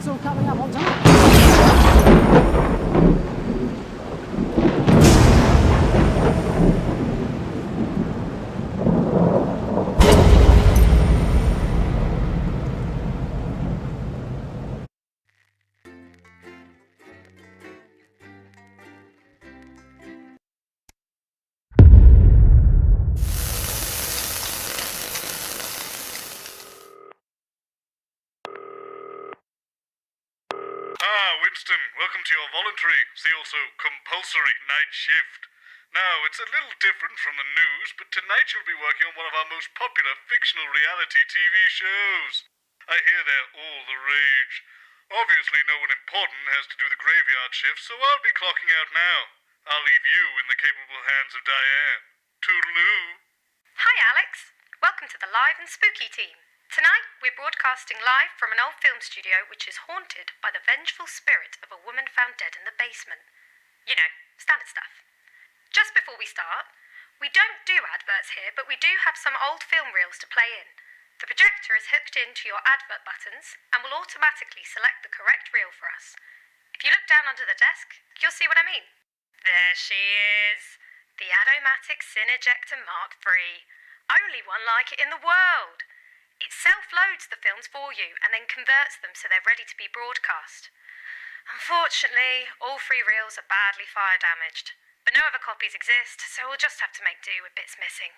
That's all coming up on tonight. Winston, welcome to your voluntary, see also compulsory night shift. Now, it's a little different from the news, but tonight you'll be working on one of our most popular fictional reality TV shows. I hear they're all the rage. Obviously, no one important has to do the graveyard shift, so I'll be clocking out now. I'll leave you in the capable hands of Diane. Toodaloo. Hi, Alex. Welcome to the Live and Spooky team. Tonight, we're broadcasting live from an old film studio which is haunted by the vengeful spirit of a woman found dead in the basement. You know, standard stuff. Just before we start, we don't do adverts here, but we do have some old film reels to play in. The projector is hooked into your advert buttons and will automatically select the correct reel for us. If you look down under the desk, you'll see what I mean. There she is. The Adomatic Cinejector Mark III. Only one like it in the world. It self-loads the films for you and then converts them so they're ready to be broadcast. Unfortunately, all 3 reels are badly fire damaged, but no other copies exist, so we'll just have to make do with bits missing.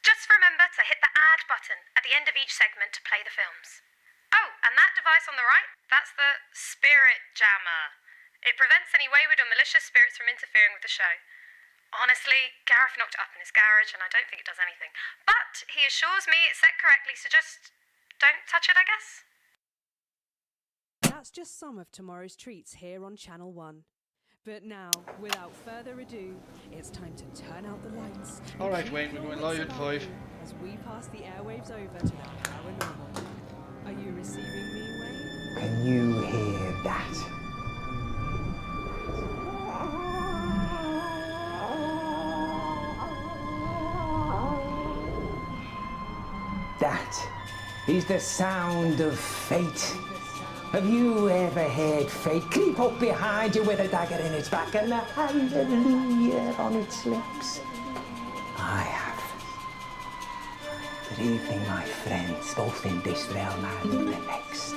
Just remember to hit the add button at the end of each segment to play the films. Oh, and that device on the right, that's the Spirit Jammer. It prevents any wayward or malicious spirits from interfering with the show. Honestly, Gareth knocked it up in his garage and I don't think it does anything. But he assures me it's set correctly, so just don't touch it, I guess. That's just some of tomorrow's treats here on Channel 1. But now, without further ado, it's time to turn out the lights. Alright, Wayne, we're going live at 5. As we pass the airwaves over to the paranormal. Are you receiving me, Wayne? Can you hear that? That is the sound of fate. Have you ever heard fate creep up behind you with a dagger in its back and a hallelujah on its lips? I have. Good evening, my friends, both in this realm and in the next.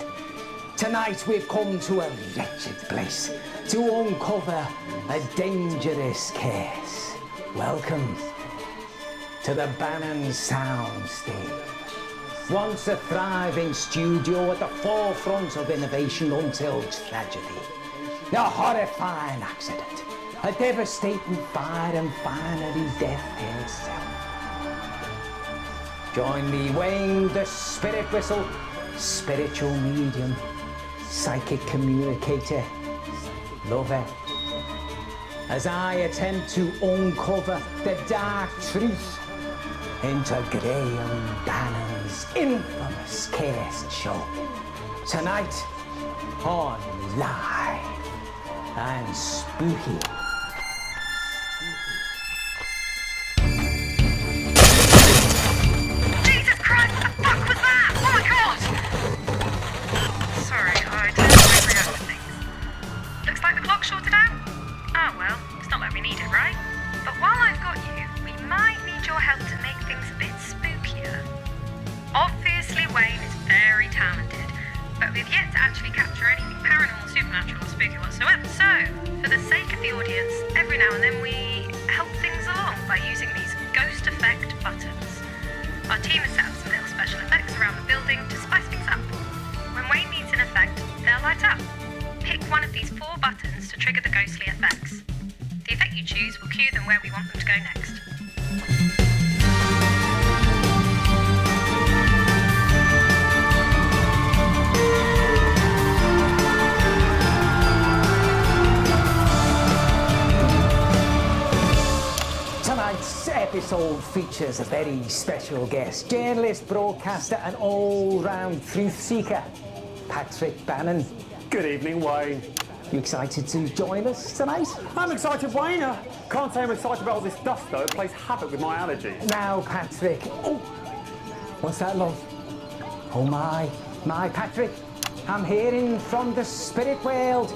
Tonight we've come to a wretched place to uncover a dangerous case. Welcome to the Bannon Soundstage. Once a thriving studio at the forefront of innovation until tragedy. A horrifying accident, a devastating fire and finally death itself. Join me, Wayne, the spirit whistle, spiritual medium, psychic communicator, lover, as I attempt to uncover the dark truth into Graham Bannon's infamous case show. Tonight on Live and Spooky. Jesus Christ, what the fuck was that? Oh my god! Sorry, I totally overreact to things. Looks like the clock shorted out? Oh well, it's not like we need it, right? But while I've got you, we might need your help to make things a bit spookier. Obviously, Wayne is very talented, but we've yet to actually capture anything paranormal, supernatural, or spooky whatsoever. So, for the sake of the audience, every now and then we help things along by using these ghost effect buttons. Our team has set up some little special effects around the building to spice things up. When Wayne needs an effect, they'll light up. Pick one of these 4 buttons to trigger the ghostly effects. The effect you choose will cue them where we want them to go next. Tonight's episode features a very special guest, journalist, broadcaster and all-round truth seeker, Patrick Bannon. Good evening, Wayne. You excited to join us tonight? I'm excited, Wayne. Can't say I'm excited about all this dust, though. It plays havoc with my allergies. Now, Patrick. Oh, what's that, love? Oh, my Patrick. I'm hearing from the spirit world.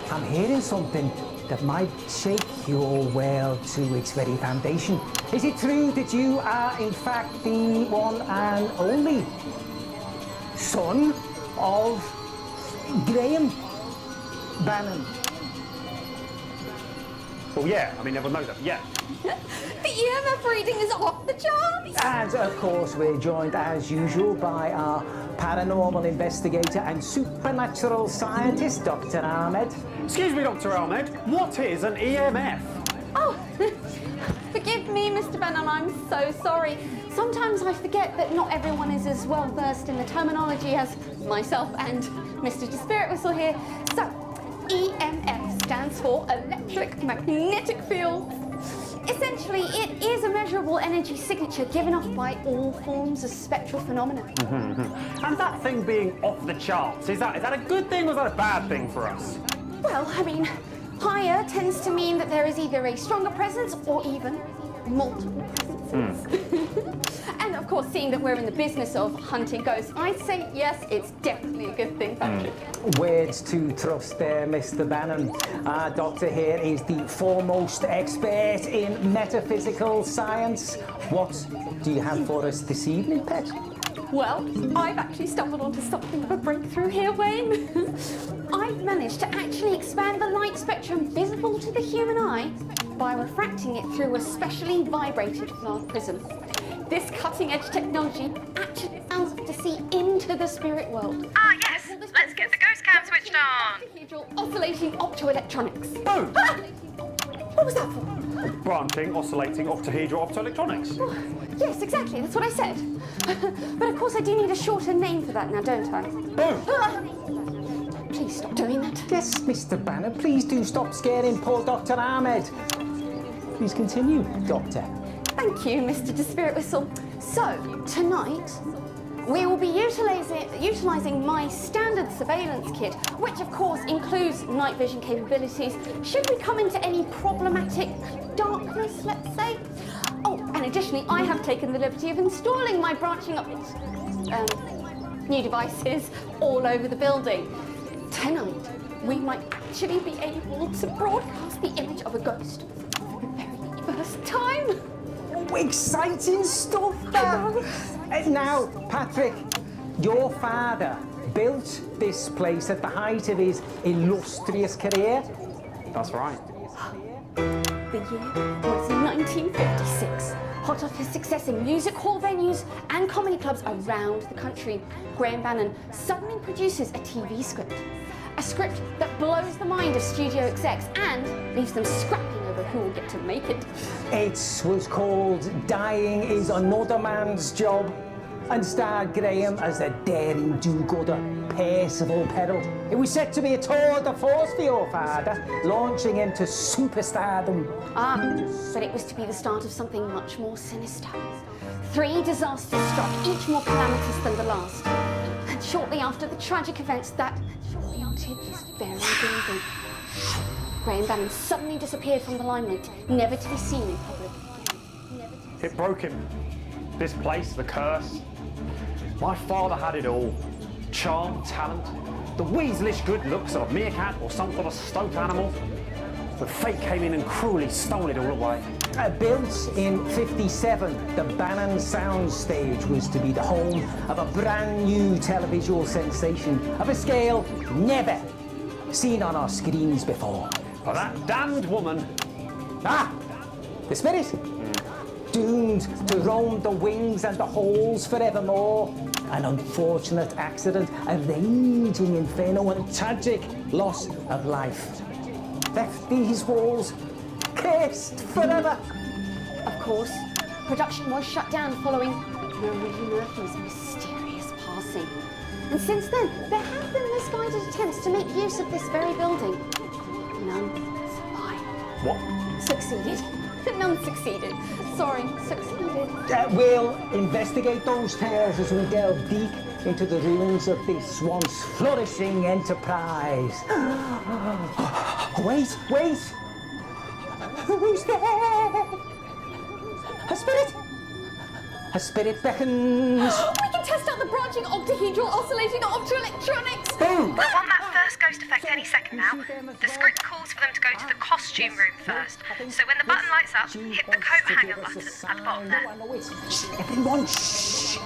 I'm hearing something that might shake your world to its very foundation. Is it true that you are, in fact, the one and only son of Graham Bannon? Well, yeah, I mean, everyone knows that, yeah. The EMF reading is off the charts! And of course, we're joined as usual by our paranormal investigator and supernatural scientist, Dr. Ahmed. Excuse me, Dr. Ahmed, what is an EMF? Oh, forgive me, Mr. Bannon, I'm so sorry. Sometimes I forget that not everyone is as well versed in the terminology as myself and Mr. Spirit Whistle here. So, EMF stands for electric magnetic field. Essentially, it is a measurable energy signature given off by all forms of spectral phenomena. And that thing being off the charts, is that a good thing or is that a bad thing for us? Well, I mean, higher tends to mean that there is either a stronger presence or even multiple presences. And of course, seeing that we're in the business of hunting ghosts, I'd say yes, it's definitely a good thing, Patrick. Words to trust there, Mr. Bannon. Our doctor here is the foremost expert in metaphysical science. What do you have for us this evening, pet? Well, I've actually stumbled onto something of a breakthrough here, Wayne. I've managed to actually expand the light spectrum visible to the human eye by refracting it through a specially vibrated glass prism. This cutting-edge technology actually allows us to see into the spirit world. Ah, yes, let's get the ghost cam switched on. Octahedral oscillating optoelectronics. Boom! Ah! What was that for? Branching, oscillating, octahedral optoelectronics. Yes, exactly, that's what I said. But of course I do need a shorter name for that now, don't I? Boom! Ah! Please stop doing that. Yes, Mr. Bannon, please do stop scaring poor Dr. Ahmed. Please continue, Doctor. Thank you, Mr. Spirit Whistle. So, tonight, we will be utilising my standard surveillance kit, which of course includes night vision capabilities, should we come into any problematic darkness, let's say. Oh, and additionally, I have taken the liberty of installing my branching up new devices all over the building. Tonight, we might actually be able to broadcast the image of a ghost for the very first time. Exciting stuff, that. Now, Patrick, your father built this place at the height of his illustrious career. That's right. The year was 1956. Hot off his success in music hall venues and comedy clubs around the country, Graham Bannon suddenly produces a TV script. A script that blows the mind of studio execs and leaves them scrapping over who will get to make it. It was called Dying is Another Man's Job and starred Graham as the daring do-gooder Percival Peril. It was set to be a tour de force for your father, launching him to superstardom. But it was to be the start of something much more sinister. 3 disasters struck, each more calamitous than the last. And shortly after the tragic events that haunted this very building, Graham Bannon suddenly disappeared from the limelight, never to be seen in public again. It broke him. This place, the curse. My father had it all. Charm, talent, the weaselish good looks of a meerkat or some sort of stoat animal. But fate came in and cruelly stole it all away. Built in '57, the Bannon soundstage was to be the home of a brand new televisual sensation of a scale never seen on our screens before. But that damned woman. The spirit, doomed to roam the wings and the halls forevermore. An unfortunate accident, a raging inferno, and a tragic loss of life left these walls cursed forever. Of course, production was shut down following Marie Murphy's mysterious passing. And since then, there have been misguided attempts to make use of this very building. None survived. What? Succeeded. None succeeded. Sorry, succeeded. We'll investigate those tales as we delve deep into the ruins of this once flourishing enterprise. Wait! Who's there? A spirit? A spirit beckons. We can test out about the branching octahedral oscillating optoelectronics. Boom! We'll want that first ghost effect any second now. The script calls for them to go to the costume room first. So when the button lights up, hit the coat hanger button at the bottom there. Everyone, shh!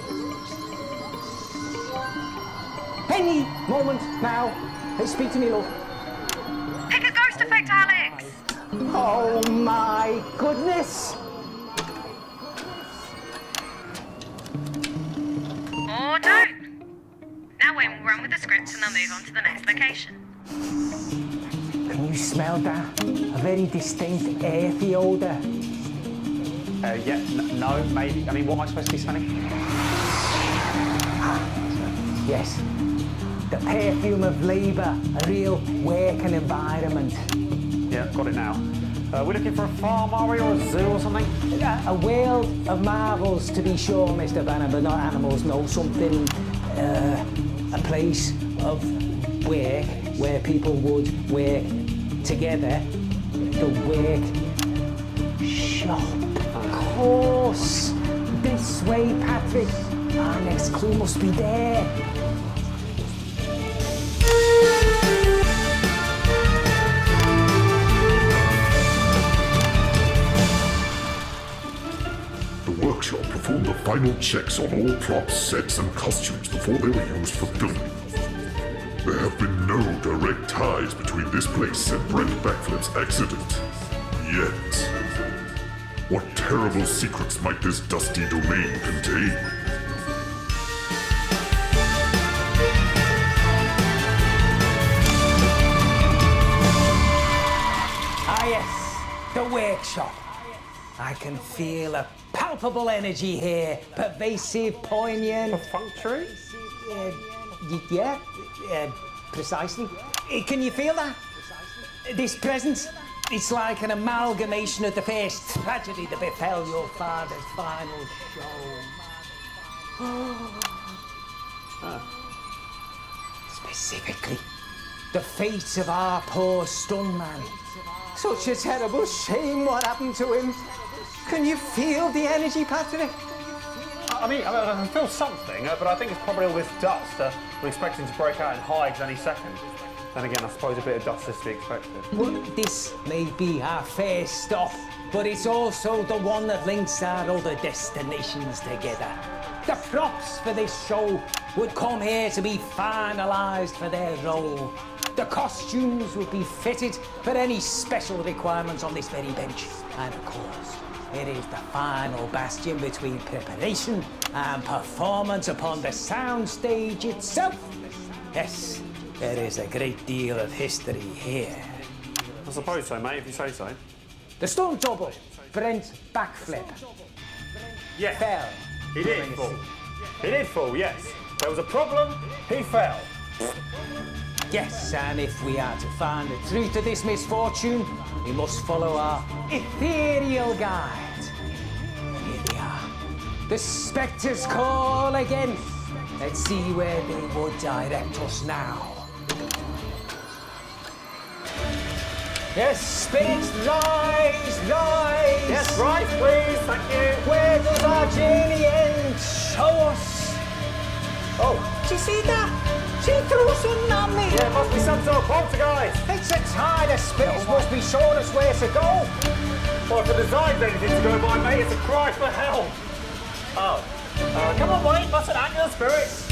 Any moment now. Hey, speak to me, love. Pick a ghost effect, Alex! Oh my goodness! Or don't. Now Wayne will run with the script and they'll move on to the next location. Can you smell that? A very distinct earthy odour. Yeah, no, maybe. I mean, what am I supposed to be smelling? Yes. The perfume of labour, a real working environment. Yeah, got it now. We're looking for a farm, are we, or a zoo or something? A world of marvels, to be sure, Mr. Banner, but not animals, no, something, a place of work where people would work together. The work shop. Of course. This way, Patrick. Our next clue must be there. The workshop performed the final checks on all props, sets, and costumes before they were used for filming. There have been no direct ties between this place and Brent Backflip's accident. Yet. What terrible secrets might this dusty domain contain? Ah yes, the workshop. I can feel a palpable energy here, pervasive, poignant. Perfunctory? Yeah, precisely. Can you feel that? This presence? It's like an amalgamation of the first tragedy that befell your father's final show. Specifically, the fate of our poor stuntman. Such a terrible shame what happened to him. Can you feel the energy, Patrick? I mean, I can feel something, but I think it's probably all this dust. We're expecting to break out in hives any second. Then again, I suppose a bit of dust is to be expected. Well, this may be our first stop, but it's also the one that links our other destinations together. The props for this show would come here to be finalised for their role. The costumes would be fitted for any special requirements on this very bench. And of course, it is the final bastion between preparation and performance upon the soundstage itself. Yes, there is a great deal of history here. I suppose so, mate, if you say so. The stunt double, Brent Backflip. Yes. Fell. He did fall. He did fall, yes. There was a problem, he fell. Yes, and if we are to find the truth of this misfortune, we must follow our ethereal guide. Here they are. The spectres call again. Let's see where they would direct us now. Yes, spirits, rise, rise! Yes, right, please, thank you. Where does our journey end? Show us! Oh, do you see that? She threw a tsunami! Yeah, it must be some sort of poltergeist. It's a tide of spirits must be showing us where to go. Well, if the design's anything to go by, mate, it's a cry for help. Oh. Come on, mate, must an anger the spirits.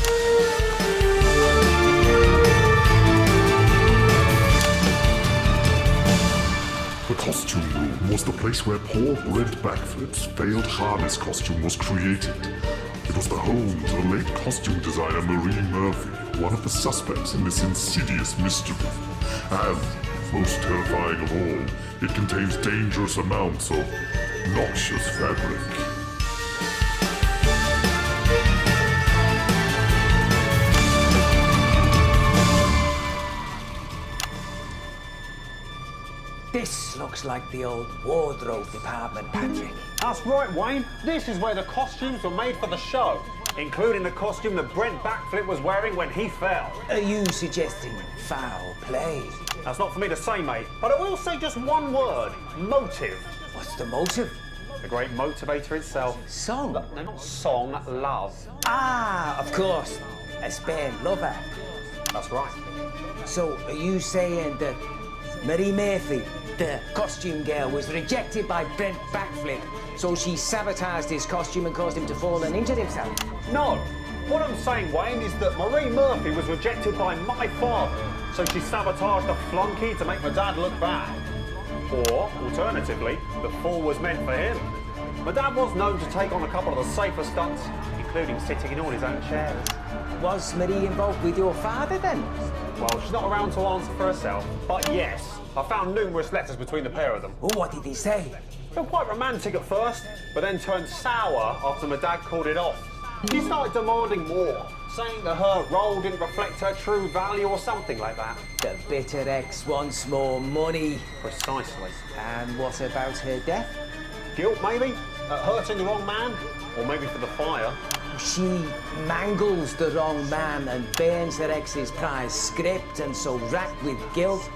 The costume room was the place where poor Brent Backflip's failed harness costume was created. It was the home to the late costume designer Marie Murphy, one of the suspects in this insidious mystery. And, most terrifying of all, it contains dangerous amounts of noxious fabric. This looks like the old wardrobe department, Patrick. That's right, Wayne. This is where the costumes were made for the show, including the costume that Brent Backflip was wearing when he fell. Are you suggesting foul play? That's not for me to say, mate, but I will say just one word: motive. What's the motive? The great motivator itself. Song? No, not song, love. Ah, of course. A spare lover. That's right. So, are you saying that Marie Murphy, the costume girl, was rejected by Brent Backflip, so she sabotaged his costume and caused him to fall and injure himself? No. What I'm saying, Wayne, is that Marie Murphy was rejected by my father, so she sabotaged a flunky to make my dad look bad. Or, alternatively, the fall was meant for him. My dad was known to take on a couple of the safer stunts, including sitting in all his own chairs. Was Marie involved with your father then? Well, she's not around to answer for herself, but yes, I found numerous letters between the pair of them. Oh, what did he say? They were quite romantic at first, but then turned sour after my dad called it off. She started demanding more, saying that her role didn't reflect her true value or something like that. The bitter ex wants more money. Precisely. And what about her death? Guilt, maybe? At hurting the wrong man? Or maybe for the fire? She mangles the wrong man and burns her ex's prize script, and so racked with guilt.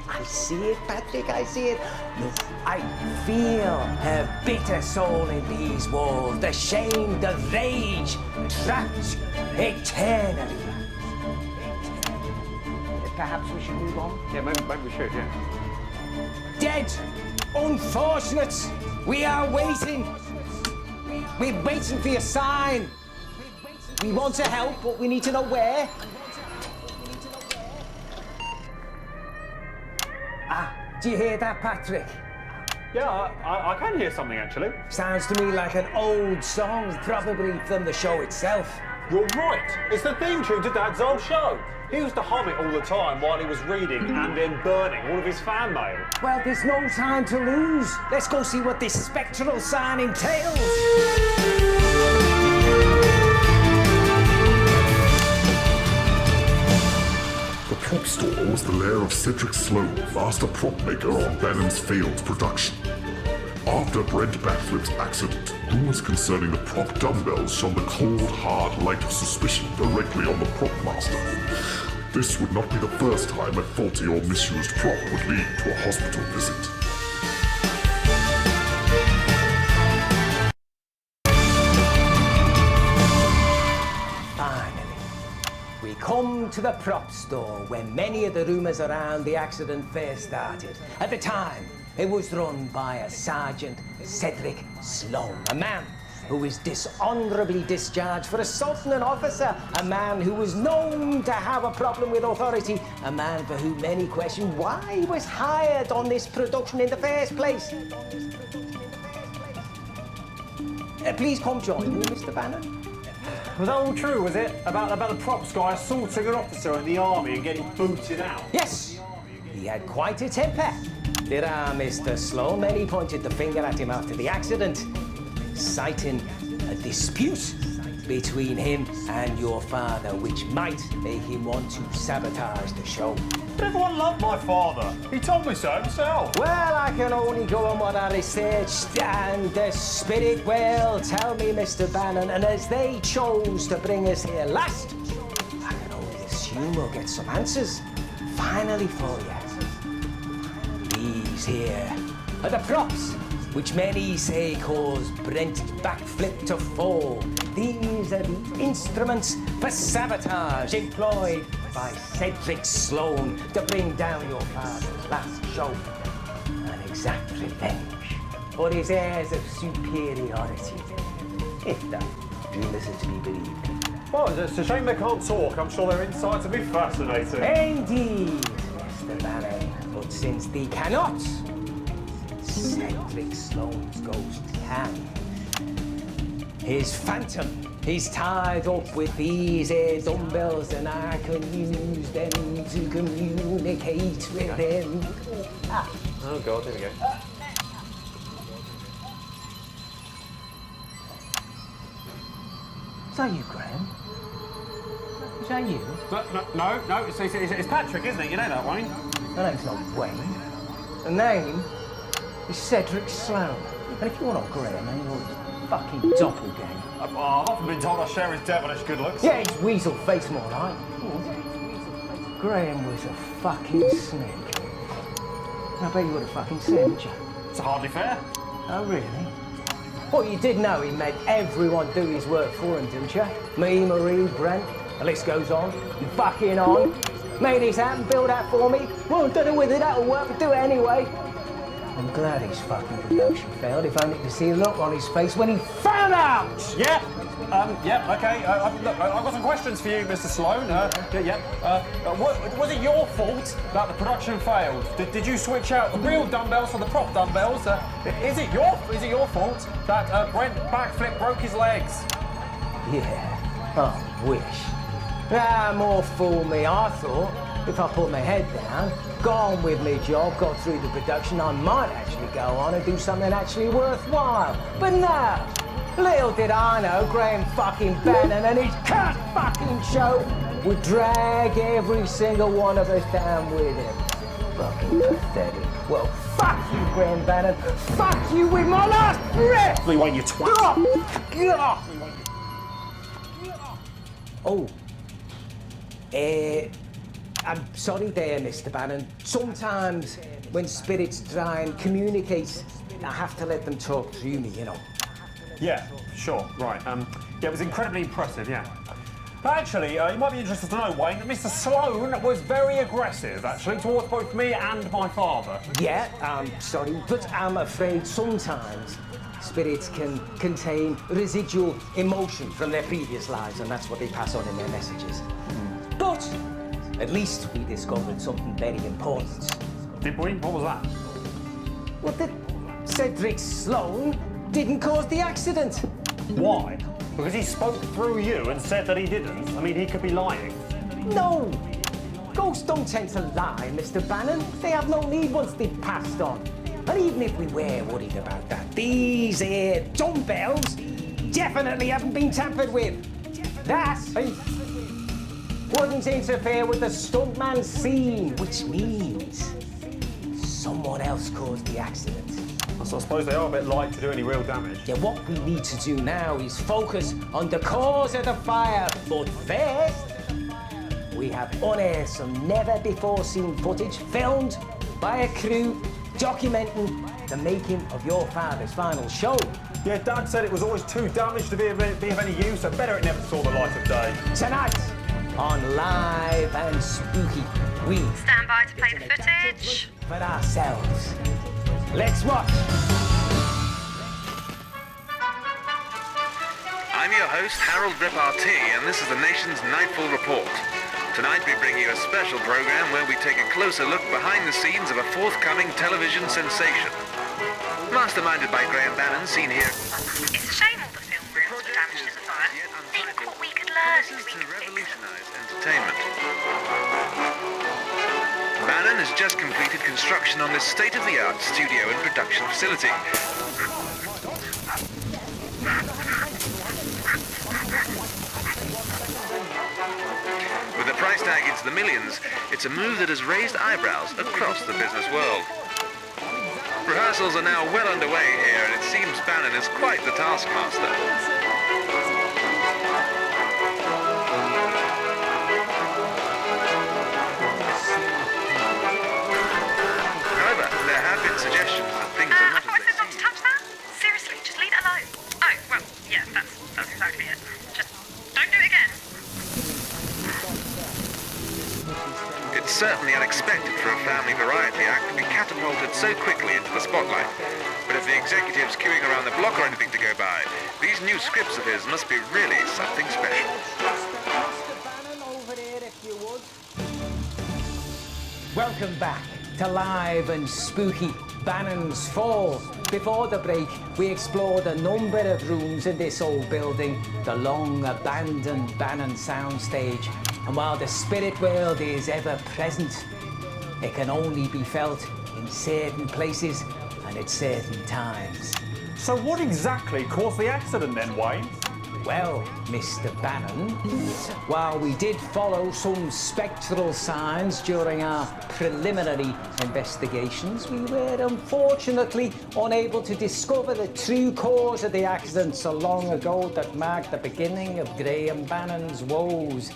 I see it, Patrick, I see it. Look, I feel her bitter soul in these walls, the shame, the rage, trapped eternally. Perhaps we should move on? Yeah, maybe we should, yeah. Dead! Unfortunate! We are waiting! We're waiting for your sign! We want to help, but we need to know where. Ah, do you hear that, Patrick? Yeah, I can hear something, actually. Sounds to me like an old song, probably from the show itself. You're right. It's the theme tune to Dad's old show. He used to hum it all the time while he was reading and then burning all of his fan mail. Well, there's no time to lose. Let's go see what this spectral sign entails. The prop store was the lair of Cedric Sloan, master prop maker on Bannon's failed production. After Brent Backflip's accident, rumors concerning the prop dumbbells shone the cold, hard light of suspicion directly on the prop master. This would not be the first time a faulty or misused prop would lead to a hospital visit. We come to the prop store where many of the rumours around the accident first started. At the time, it was run by a Sergeant Cedric Sloan, a man who was dishonourably discharged for assaulting an officer, a man who was known to have a problem with authority, a man for whom many questioned why he was hired on this production in the first place. Please come join me, Mr. Bannon. Was that all true, was it? About the props guy assaulting an officer in the army and getting booted out? Yes! He had quite a temper. There are, Mr. Sloan. Many pointed the finger at him after the accident, citing a dispute between him and your father, which might make him want to sabotage the show. But everyone loved my father. He told me so himself. Well, I can only go on what I researched, and the spirit will tell me, Mr. Bannon, and as they chose to bring us here last, I can only assume we'll get some answers, finally for you. These here are the props, which many say caused Brent Backflip to fall. These are the instruments for sabotage employed by Cedric Sloan to bring down your father's last show and exact revenge for his airs of superiority, if the rumours are to be believed. Well, it's a shame they can't talk. I'm sure their insights will be fascinating. Indeed, Mr. Bannon, but since they cannot, Cedric Sloan's ghost can. His phantom is tied up with these here dumbbells, and I can use them to communicate with him. Oh God, here we go. Is that you, Graham? Is that you? No, it's Patrick, isn't it? You know that, Wayne? The name's not Wayne. The name is Cedric Sloan. And if you're not Graham, then you're his fucking doppelganger. I've often been told I share his devilish good looks. Yeah, he's weasel face more like. Graham was a fucking snake. I bet you would have fucking sent you. It's hardly fair. Oh, really? Well, you did know he made everyone do his work for him, didn't you? Me, Marie, Brent, the list goes on and fucking on. Made this happen, build that for me. Well, don't know whether that'll work, but do it anyway. I'm glad his fucking production failed, if only to see the look on his face when he found out! Yeah, okay. Look, I've got some questions for you, Mr. Sloan. Was it your fault that the production failed? Did you switch out the real dumbbells for the prop dumbbells? Is it your fault that Brent backflip broke his legs? Yeah, I wish. More fool me, I thought. If I put my head down, got on with my job, got through the production, I might actually go on and do something actually worthwhile. But no! Little did I know Graham fucking Bannon and his cunt fucking show would drag every single one of us down with him. Fucking pathetic. Well, fuck you, Graham Bannon. Fuck you with my last breath! Wait, you twat. Oh. I'm sorry there, Mr. Bannon. Sometimes when spirits try and communicate, I have to let them talk through me, you know. Yeah, sure, right. Yeah, it was incredibly impressive, yeah. But actually, you might be interested to know, Wayne, that Mr. Sloan was very aggressive, actually, towards both me and my father. Yeah, I'm sorry, but I'm afraid sometimes spirits can contain residual emotion from their previous lives, and that's what they pass on in their messages. But at least we discovered something very important. Did we? What was that? Well, that Cedric Sloan didn't cause the accident. Why? Because he spoke through you and said that he didn't. I mean, he could be lying. No! Ghosts don't tend to lie, Mr. Bannon. They have no need once they've passed on. And even if we were worried about that, these here dumbbells definitely haven't been tampered with. That wouldn't interfere with the stuntman's scene, which means someone else caused the accident. So I suppose they are a bit light to do any real damage. Yeah, what we need to do now is focus on the cause of the fire. But first, we have unearthed some never-before-seen footage filmed by a crew documenting the making of your father's final show. Yeah, Dad said it was always too damaged to be of any use, so better it never saw the light of day. Tonight, on Live and Spooky, we Stand by to play the footage. For ourselves. Let's watch. I'm your host, Harold Repartee, and this is the nation's Nightfall Report. Tonight we bring you a special program where we take a closer look behind the scenes of a forthcoming television sensation. Masterminded by Graham Bannon, seen here. It's a shame all the film reels were damaged in the fire. Think what we could learn if we To could fix them. revolutionize entertainment. Bannon has just completed construction on this state-of-the-art studio and production facility. With the price tag into the millions, it's a move that has raised eyebrows across the business world. Rehearsals are now well underway here, and it seems Bannon is quite the taskmaster. However, there have been suggestions that things are I not thought I as they said not to seem. touch that. Seriously, just leave it alone. Oh, well, yeah, that's exactly it. Just don't do it again. It's certainly unexpected for a family variety act to be catapulted so quickly into the spotlight. But if the executive's queuing around the block or anything to go by, these new scripts of his must be really something special. Welcome back to Live and Spooky Bannon's Fall. Before the break, we explored a number of rooms in this old building, the long-abandoned Bannon soundstage. And while the spirit world is ever present, it can only be felt in certain places and at certain times. So what exactly caused the accident then, Wayne? Well, Mr. Bannon, while we did follow some spectral signs during our preliminary investigations, we were unfortunately unable to discover the true cause of the accident so long ago that marked the beginning of Graham Bannon's woes.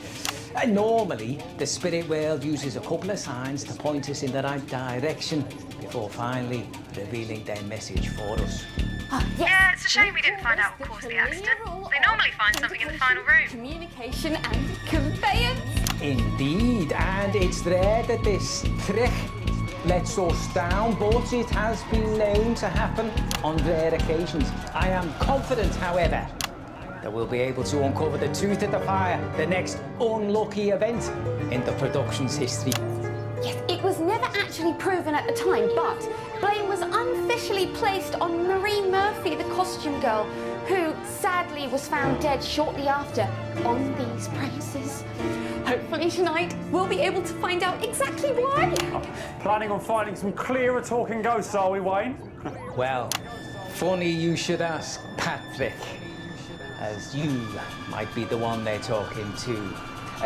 Normally, the spirit world uses a couple of signs to point us in the right direction. before finally revealing their message for us. Yeah, it's a shame we didn't find out what caused the accident. They normally find something in the final room. Communication and conveyance. Indeed, and it's there that this trick lets us down, but it has been known to happen on rare occasions. I am confident, however, that we'll be able to uncover the truth of the fire, the next unlucky event in the production's history. Yes, it was never actually proven at the time, but blame was unofficially placed on Marie Murphy, the costume girl, who sadly was found dead shortly after on these premises. Hopefully tonight we'll be able to find out exactly why. Planning on finding some clearer talking ghosts, are we, Wayne? Well, funny you should ask, Patrick, as you might be the one they're talking to.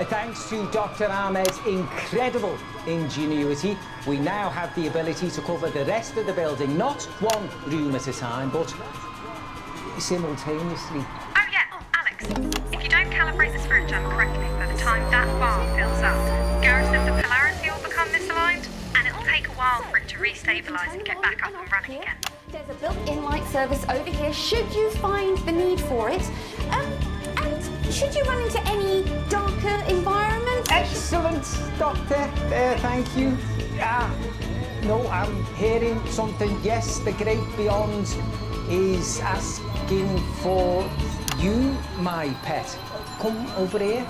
Thanks to Dr. Ahmed's incredible ingenuity, we now have the ability to cover the rest of the building, not one room at a time, but simultaneously. Oh yeah, Alex, if you don't calibrate the spirit gem correctly by the time that bar fills up, Gareth says the polarity will become misaligned, and it'll take a while for it to restabilise and get back up and running again. There's a built-in light service over here should you find the need for it. And should you run into any darker environments? Excellent, Doctor. Thank you. No, I'm hearing something. Yes, the great beyond is asking for you, my pet. Come over here.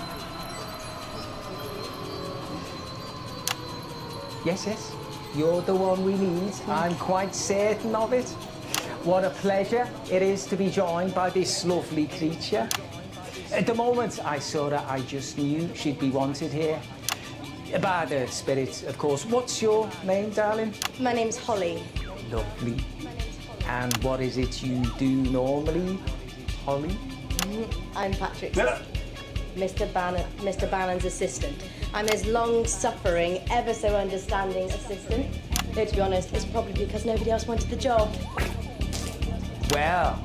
Yes. You're the one we need. I'm quite certain of it. What a pleasure it is to be joined by this lovely creature. At the moment I saw her, I just knew she'd be wanted here. By the spirit, of course. What's your name, darling? My name's Holly. Lovely. And what is it you do normally, Holly? I'm Patrick's Mr. Bannon's assistant. I'm his long-suffering, ever so understanding assistant. Though, to be honest, it's probably because nobody else wanted the job. Well,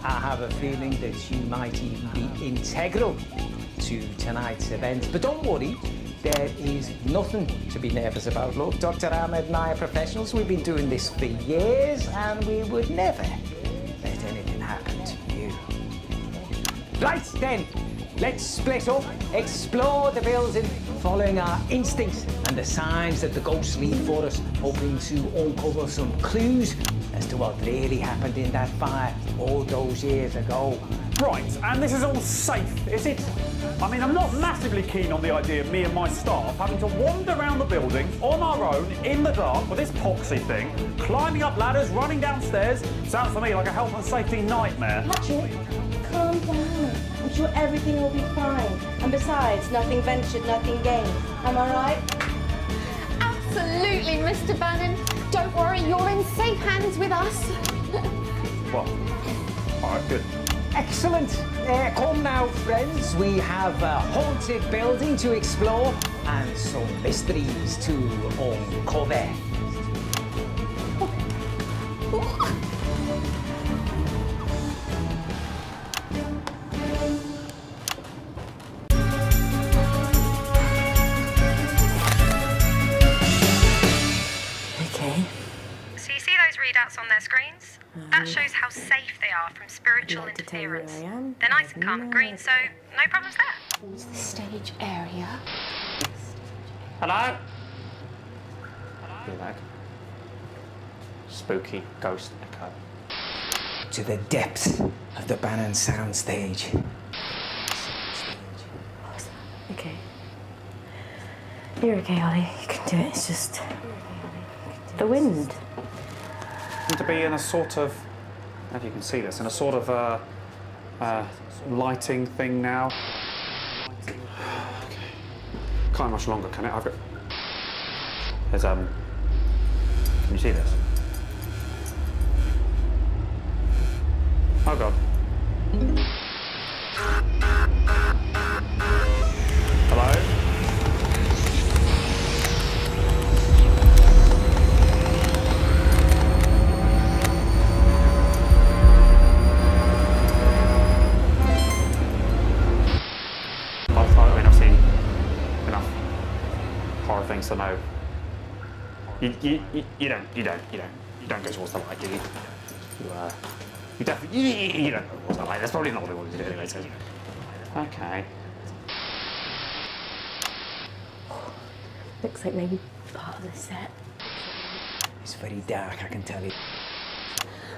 I have a feeling that you might even be integral to tonight's event. But don't worry, there is nothing to be nervous about. Look, Dr. Ahmed and I are professionals. We've been doing this for years, and we would never let anything happen to you. Right then, let's split up, explore the building, following our instincts and the signs that the ghosts leave for us, hoping to uncover some clues as to what really happened in that fire all those years ago. Right, and this is all safe, is it? I mean, I'm not massively keen on the idea of me and my staff having to wander around the building on our own, in the dark, with this poxy thing, climbing up ladders, running downstairs. Sounds to me like a health and safety nightmare. Patrick, calm down. I'm sure everything will be fine. And besides, nothing ventured, nothing gained. Am I right? Absolutely, Mr. Bannon. Don't worry, you're in safe hands with us. Well, all right, good. Excellent. Come now, friends. We have a haunted building to explore and some mysteries to uncover. Okay. So you see those readouts on their screens? That shows how safe they are from spiritual interference. They're nice and calm and green, so no problems there. It's the stage area. Hello? Hear that? Spooky ghost echo. To the depths of the Bannon soundstage. Okay. You're okay, Holly. You can do it. It's just the wind. To be in a sort of, I don't know if you can see this, in a sort of lighting thing now. Okay. Can't much longer, can it? I've got. There's can you see this? Oh god. Hello? I've seen enough horror things to know You don't go towards the light, do you? You definitely, you don't go towards the light. That's probably not what they wanted to do anyway, so. Okay. Looks like maybe part of the set. It's very dark, I can tell you.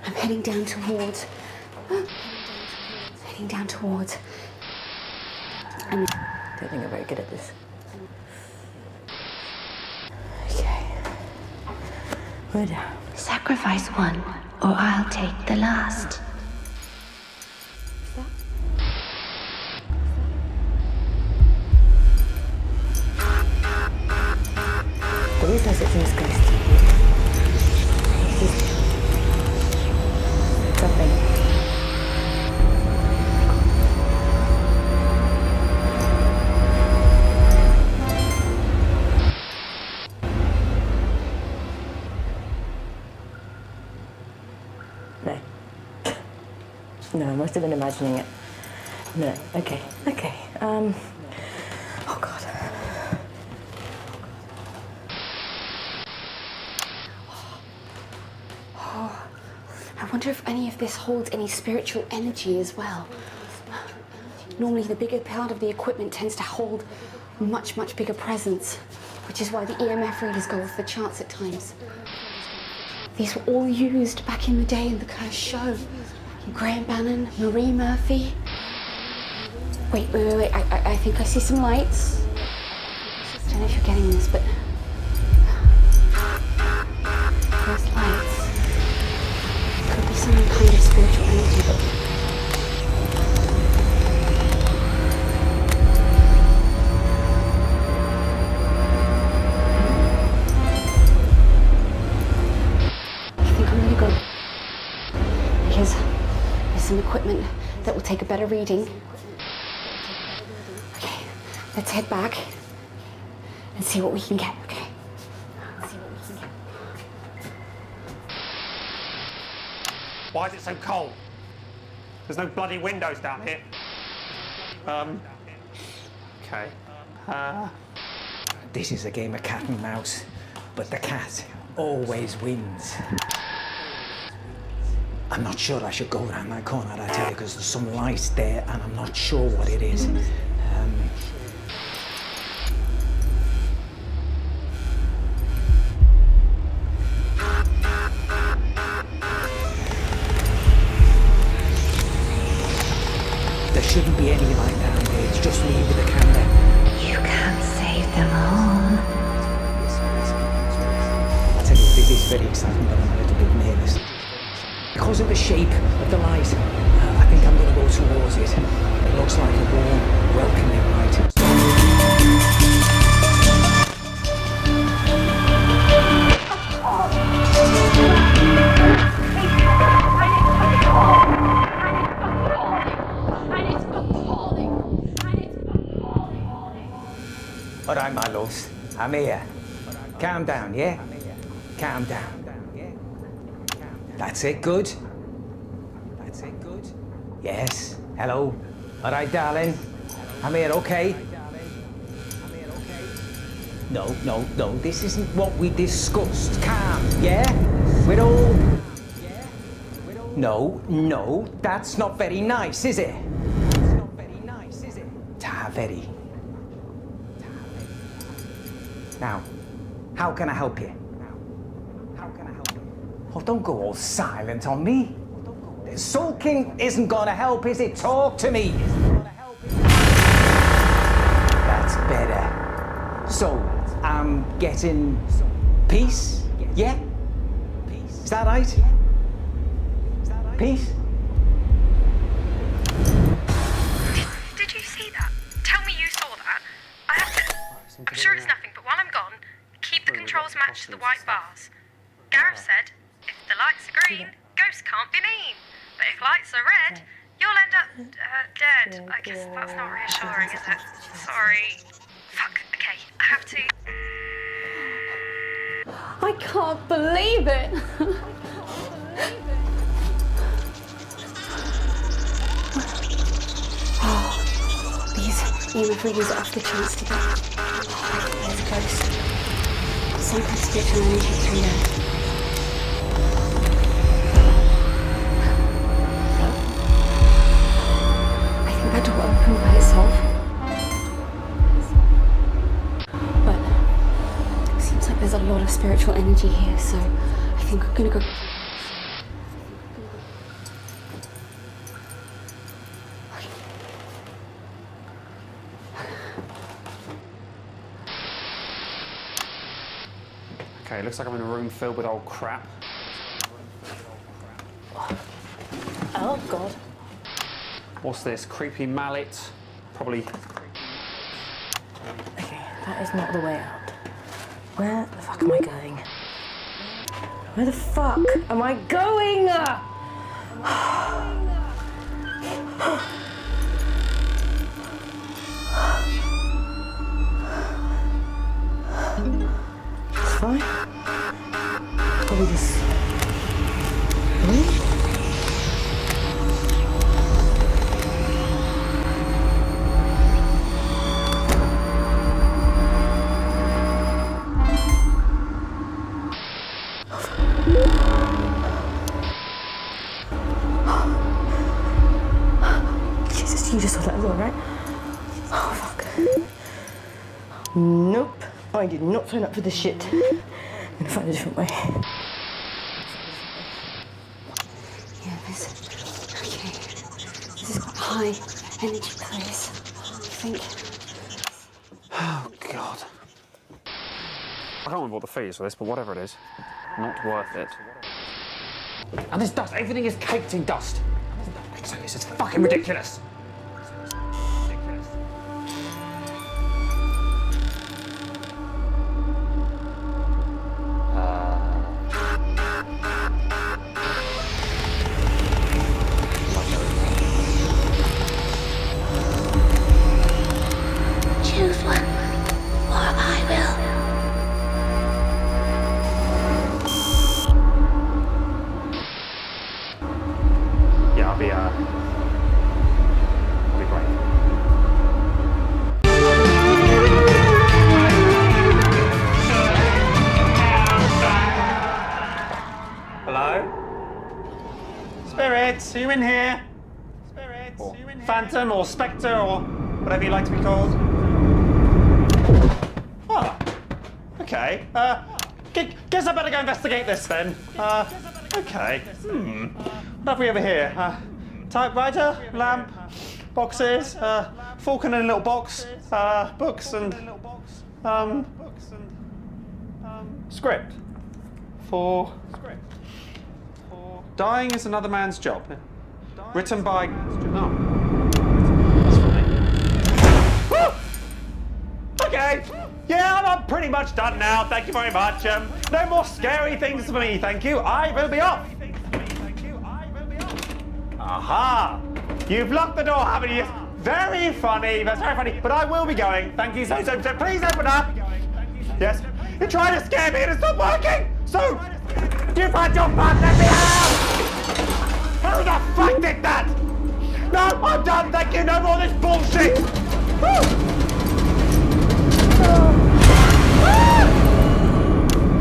I'm heading down towards. Heading down towards. I don't think I'm very good at this. Okay. We're down. Sacrifice one, or I'll take the last. The reason I said things goes something. No. No, I must have been imagining it. No. Okay. Okay. Oh God. I wonder if any of this holds any spiritual energy as well. Normally the bigger part of the equipment tends to hold much bigger presence, which is why the EMF readers go off the charts at times. These were all used back in the day in the Curse show. Graham Bannon, Marie Murphy. Wait, I think I see some lights. I don't know if you're getting this, but those lights could be some kind of spiritual energy, but I think I'm gonna go because there's some equipment that will take a better reading. Okay, let's head back and see what we can get, okay? Why is it so cold? There's no bloody windows down here. Okay. This is a game of cat and mouse, but the cat always wins. I'm not sure I should go around that corner, I tell you, because there's some light there and I'm not sure what it is. There shouldn't be any light down there, it's just me with the camera. You can't save them all. I tell you, this is very exciting, but I'm a little bit nervous. Because of the shape of the light, I think I'm going to go towards it. It looks like a warm, welcoming light. All right, my loves, I'm here. Calm down, yeah? Calm down. That's it, good. That's it, good. Yes, hello. All right, darling. I'm here, okay? No, this isn't what we discussed. Calm, yeah? We're all... No, that's not very nice, is it? Ta, very. Now, how can I help you? Oh, don't go all silent on me. Sulking isn't gonna help, is it? Talk to me. That's better. So, I'm getting peace? Yeah? Is that right? Peace? Did you see that? Tell me you saw that. I have to... I'm sure it's nothing, but while I'm gone, keep the controls matched to the white bars. Gareth said, if the lights are green, ghosts can't be mean. But if lights are red, you'll end up dead. I guess that's not reassuring, is it? Sorry. Fuck, okay, I have to... I can't believe it! These EMF readers are off the charts today. There's a ghost. some kind of spiritual energy through there. I think that door opened by itself. But it seems like there's a lot of spiritual energy here, so I think we're gonna go. Okay, looks like I'm in a room filled with old crap. Oh, God. What's this? Creepy mallet? Probably. Okay, that is not the way out. Where the fuck am I going? Where the fuck am I going? It's fine. Probably just. Jesus, you just saw that as well, right? Oh, fuck. Nope. I did not sign up for this shit. I'm gonna find a different way. Yeah, okay. This is quite a high energy place, I think. Oh, God. I can't remember what the fee is for this, but whatever it is, not worth it. And this dust, everything is caked in dust. This is fucking ridiculous. Choose one, or I will. Yeah, I'll be great. Hello? Spirits, are you in here? Spirits, or phantom, or spectre, or whatever you like to be called. Oh, okay. Guess I better go investigate this then. Okay. What have we over here? Typewriter, lamp, boxes, Falcon in a little box, books and script. For dying is another man's job. Written by. Oh, that's funny. Okay. Yeah, I'm pretty much done now. Thank you very much. No more scary things for me, thank you. I will be off. Aha! You've locked the door, haven't you? Very funny. That's very funny. But I will be going. Thank you so. Please open up. Yes. You're trying to scare me and it's not working. So you've had your fun. Let me out. Who the fuck did that? No, I'm done. Thank you. No more of this bullshit.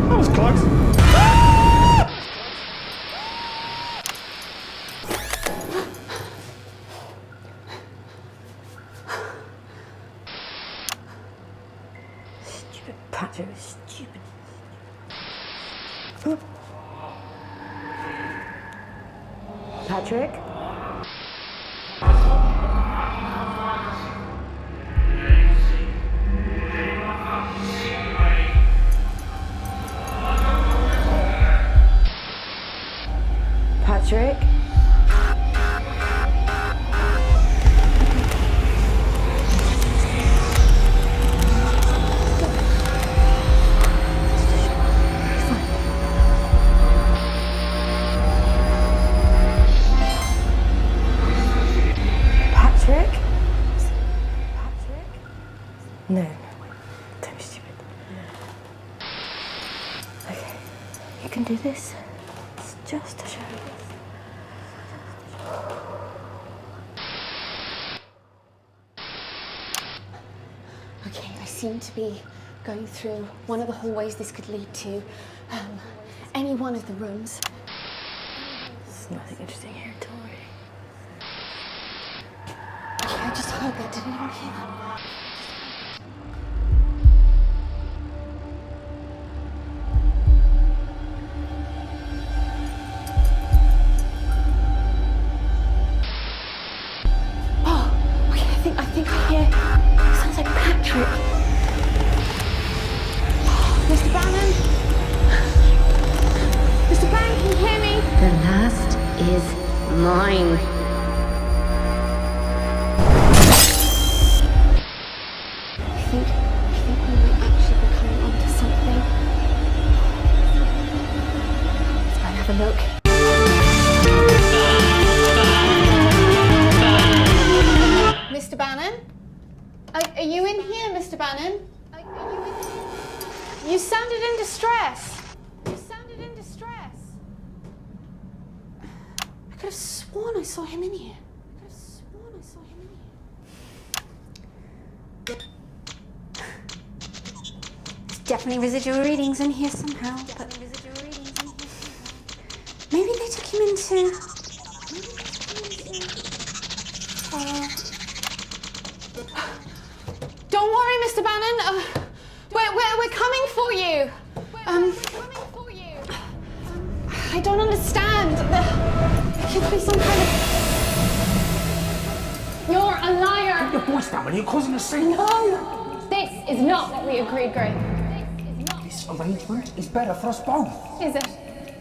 That was close. Stupid Patrick, stupid. Patrick? Patrick? No. Don't be stupid. Okay. You can do this. It's just a show. Okay, I seem to be going through one of the hallways this could lead to, any one of the rooms. There's nothing interesting here, Tori. Okay, I just heard that. Did anyone hear that? I think I hear. Sounds like Patrick. Mr. Bannon? Mr. Bannon, can you hear me? The last is mine. I think we might actually be coming onto something. Let's go and have a look. Mr. Bannon? Are you in here, Mr. Bannon? Are you in here? You sounded in distress. You sounded in distress. I could have sworn I saw him in here. There's definitely residual readings in here somehow, but maybe they took him into... Don't worry, Mr. Bannon. We're coming for you. I don't understand. There could be some kind of... You're a liar. Put your voice down, man. You're causing a scene. No. This is not what we agreed, Gray. This arrangement is better for us both. Is it?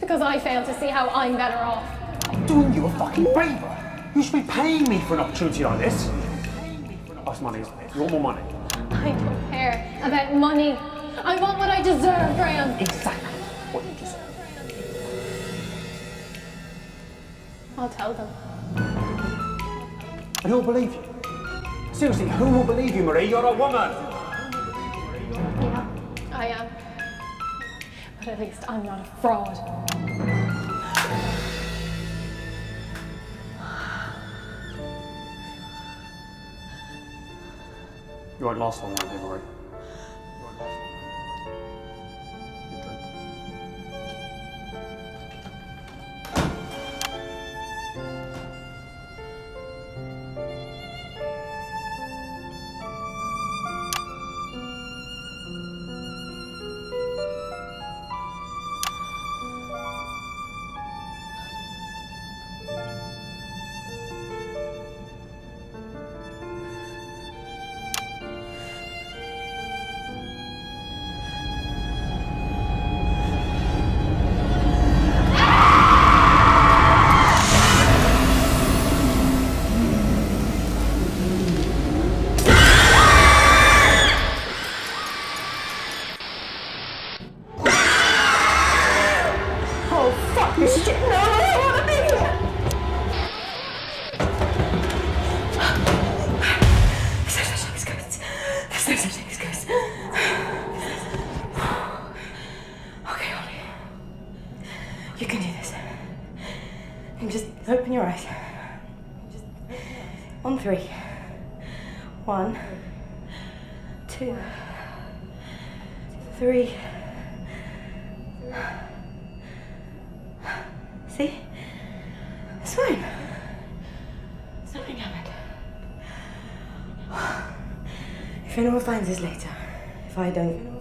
Because I failed to see how I'm better off. I'm doing you a fucking favour. You should be paying me for an opportunity like this. That's money, isn't it? You want more money? I don't care about money. I want what I deserve, Graham. Exactly what you deserve. I'll tell them. And who'll believe you? Seriously, who will believe you, Marie? You're a woman. Yeah, I am. But at least I'm not a fraud. You won't last long, will you, Marie? Open your eyes. On 3. 1, 2, 3. See? It's fine. Something happened. If anyone finds this later, if I don't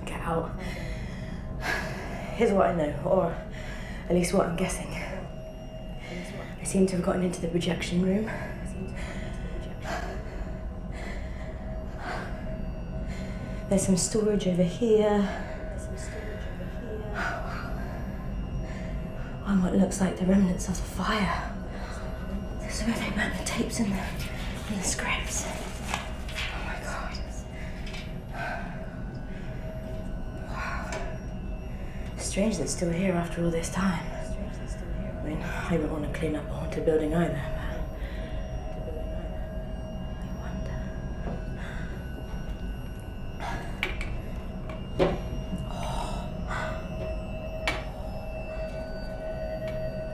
get out, here's what I know, or at least what I'm guessing. I seem to have gotten into the projection room. There's some storage over here. And what looks like the remnants of the fire. This is where they burnt the tapes and the scripts. Oh my God. Wow. Strange that it's still here after all this time. I mean, I don't want to clean up a haunted building either,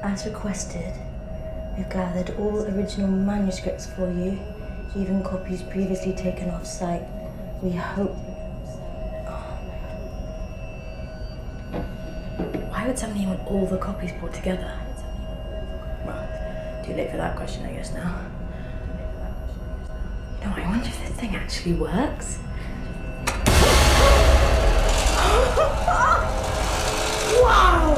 but as requested, we've gathered all original manuscripts for you, even copies previously taken off-site. We hope Why would somebody want all the copies brought together? Well, too late for that question, I guess, now. You know, I wonder if this thing actually works. Wow!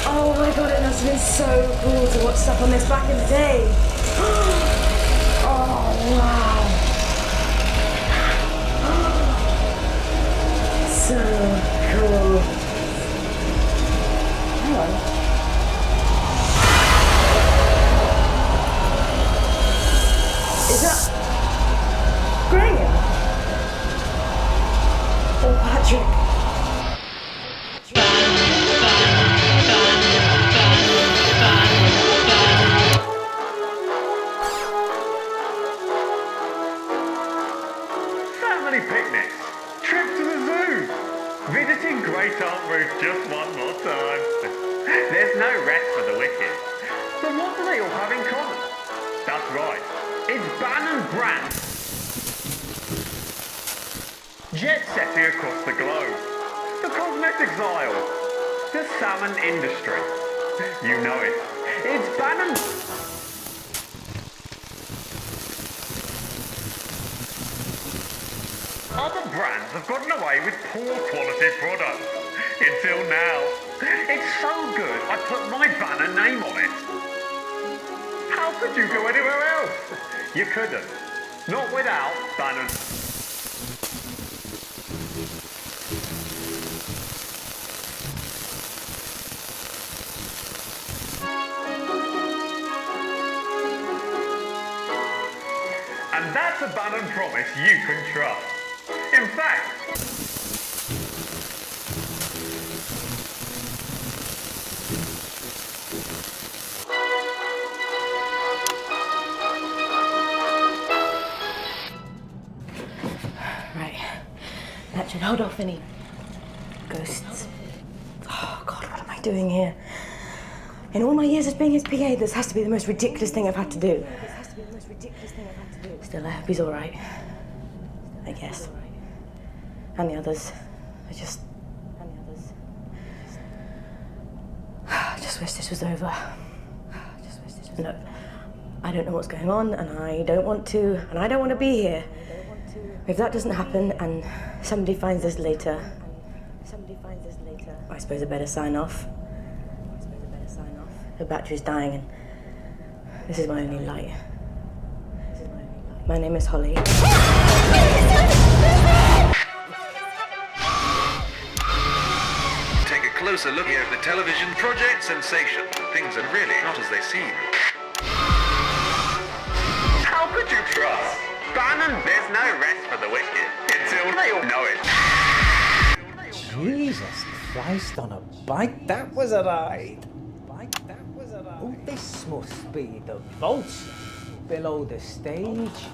Oh my god, it must have been so cool to watch stuff on this back in the day. Oh, wow. So cool. Hang on. Is that Graham? Or Patrick? Family picnics, trip to the zoo, visiting Great Aunt Ruth just one more time. There's no rest for the wicked. But what do they all have in common? That's right, it's Ban and Bran. Jet setting across the globe. The cosmetics aisle. The salmon industry. You know it. It's Ban and... Other brands have gotten away with poor quality products. Until now. It's so good I put my banner name on it. How could you go anywhere else? You couldn't. Not without Banner. And that's a Banner promise you can trust. In fact, Right. That should hold off any ghosts. Oh god, what am I doing here? In all my years as being his PA, this has to be the most ridiculous thing I've had to do. Still, I hope he's alright. I guess. And the others. I just wish this was over. Look, I don't know what's going on, and I don't want to be here. If that doesn't happen, and somebody finds this later, I suppose I better sign off. The battery's dying, and this is my only light. My name is Holly. Take a closer look here at the television Project Sensation. Things are really not as they seem. how could you trust? Bannon, there's no rest for the wicked until they all know it. Jesus Christ on a bike, that was a ride. Oh, this must be the vault below the stage.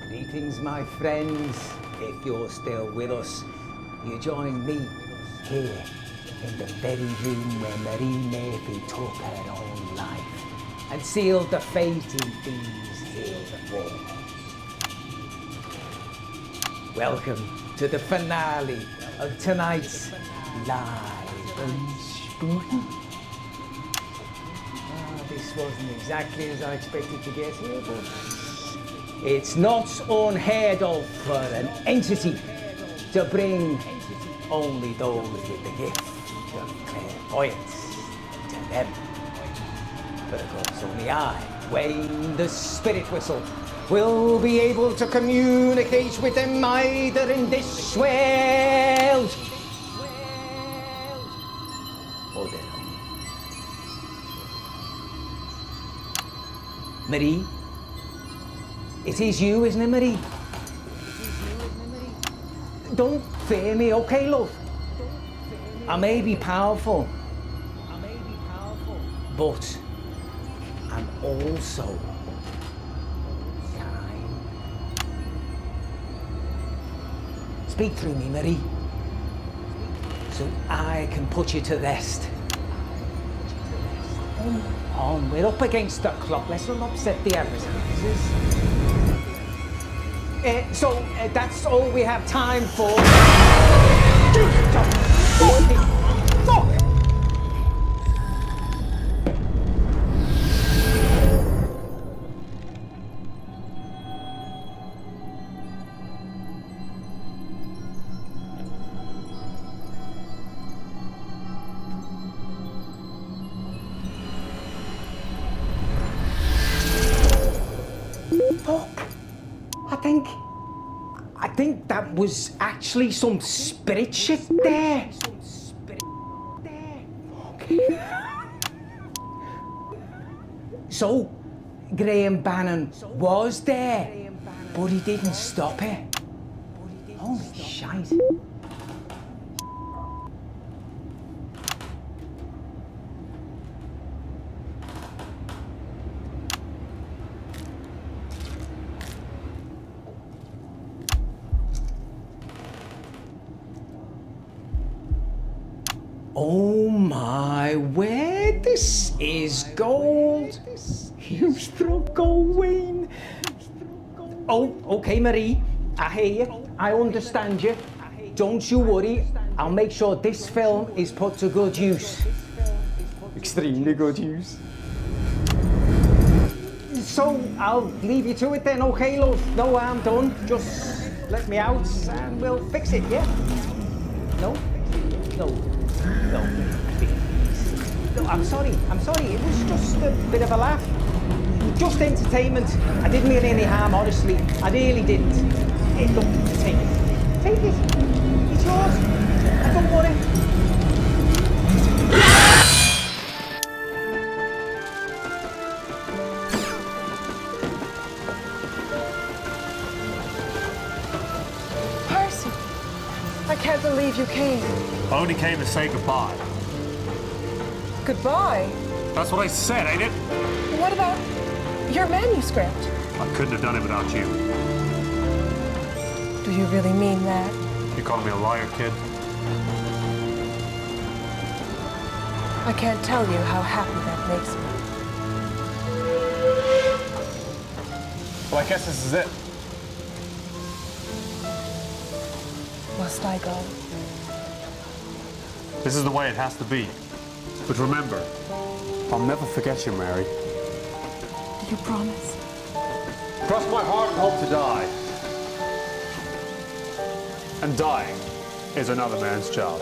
Greetings, my friends. If you're still with us, you join me here in the very room where Marie Murphy took her own life and sealed the fate in these here walls. Welcome to the finale of tonight's Live and Spooky. This wasn't exactly as I expected to get here, but it's not unheard of for an entity to bring only those with the gift of clairvoyance to them. But of course, only I, Wayne the Spirit Whistle, will be able to communicate with them either in this world or their own. Marie? It is you, isn't it, Marie? Don't fear me, okay, love? I may be powerful, but I'm also kind. Speak through me, Marie, so I can put you to rest. On, we're up against the clock. Let's not upset the advertisers. So that's all we have time for. Fuck! I think that was actually some spirit shit there. So, Graham Bannon was there, but he didn't stop it. Holy shite. Oh my word, this is gold. You struck gold, Wayne. Oh, okay, Marie, I hear you. I understand you. Don't you worry. I'll make sure this film is put to good use. Extremely good use. So, I'll leave you to it then, okay, love? No harm done. Just let me out and we'll fix it, yeah? No? No. No, I'm sorry. It was just a bit of a laugh. Just entertainment. I didn't mean any harm, honestly. I really didn't. Hey, look, take it. Take it. It's yours. Don't worry. Percy, I can't believe you came. I only came to say goodbye. Goodbye? That's what I said, ain't it? What about your manuscript? I couldn't have done it without you. Do you really mean that? You calling me a liar, kid? I can't tell you how happy that makes me. Well, I guess this is it. Must I go? This is the way it has to be. But remember, I'll never forget you, Mary. Do you promise? Cross my heart and hope to die. And dying is another man's job.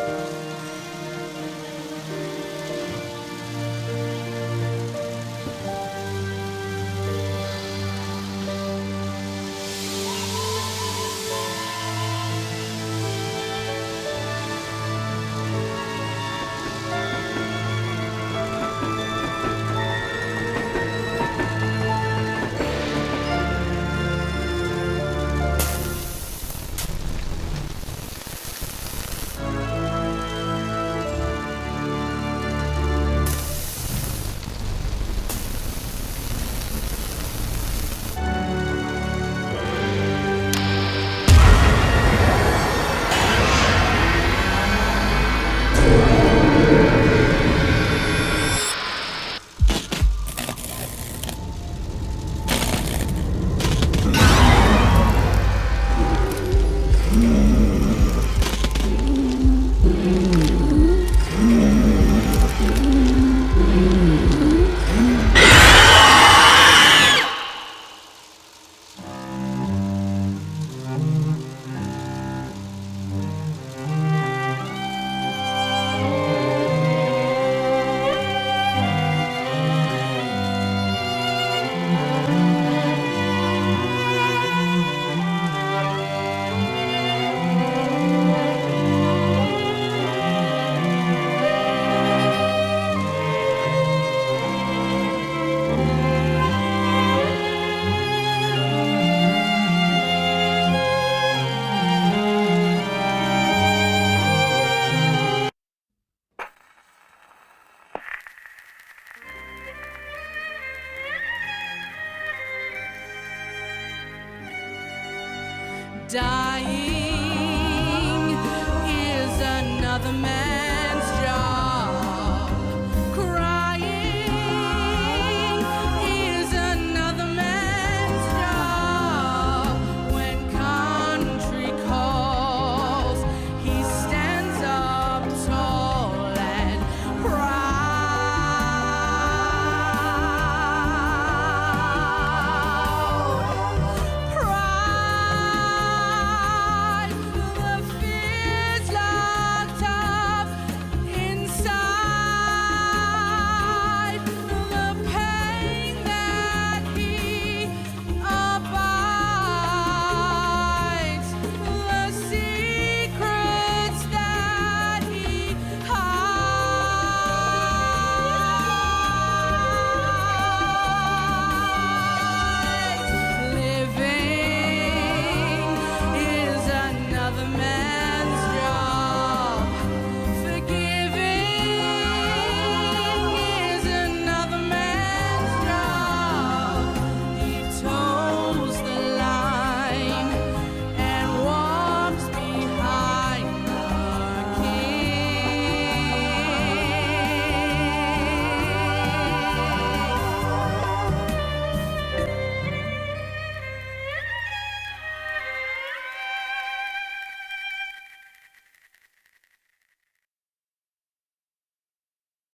Die.